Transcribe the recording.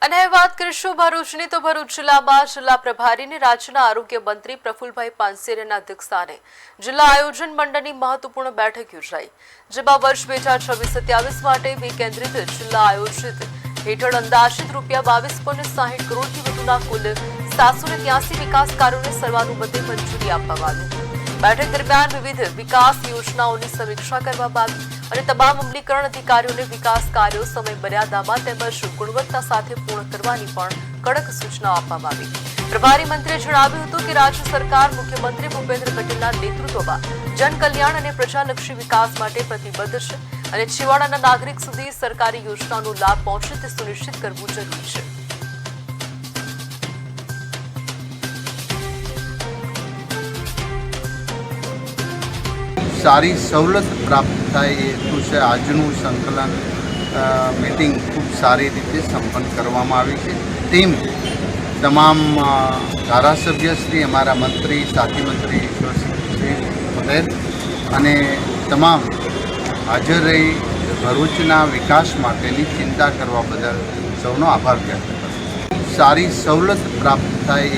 અને વાત કરીશું ભરૂચની તો ભરૂચ જિલ્લામાં જિલ્લા પ્રભારીની રાજ્યના આરોગ્ય મંત્રી પ્રફુલભાઈ પાનસેરિયાના અધ્યક્ષસ્થાને જિલ્લા આયોજન મંડળની મહત્વપૂર્ણ બેઠક યોજાઈ, જેમાં વર્ષ 2026-27 માટે વિકેન્દ્રિત જિલ્લા આયોજિત હેઠળ અંદાજિત રૂપિયા 22.60 કરોડથી વધુના કુલ 783 વિકાસ કાર્યોને સર્વાનુમતે મંજૂરી આપવામાં આવી। બેઠક દરમિયાન વિવિધ વિકાસ યોજનાઓની સમીક્ષા કરવામાં આવી અને તમામ અમલીકરણ અધિકારીઓને વિકાસ કાર્યો સમય મર્યાદામાં તેમજ ગુણવત્તા સાથે પૂર્ણ કરવાની પણ કડક સૂચનાઓ આપવામાં આવી। પ્રભારી મંત્રીએ જણાવ્યું હતું કે રાજ્ય સરકાર મુખ્યમંત્રી ભૂપેન્દ્ર પટેલના નેતૃત્વમાં જનકલ્યાણ અને પ્રજાલક્ષી વિકાસ માટે પ્રતિબદ્ધ છે અને છેવાડાના નાગરિક સુધી સરકારી યોજનાનો લાભ પહોંચે તે સુનિશ્ચિત કરવું જરૂરી છે। सारी सवलत प्राप्त थाय ए हेतु से आजनु संकलन मीटिंग खूब सारी रीते संपन्न करवामां आवी छे। टीम तमाम धारासभ्यश्री, अमारा मंत्री, साथी मंत्री श्री पटेल अने तमाम हाजर रही भरूचना विकास माटेनी चिंता करवा बदल सौनो आभार व्यक्त करूं। सारी सवलत प्राप्त थाय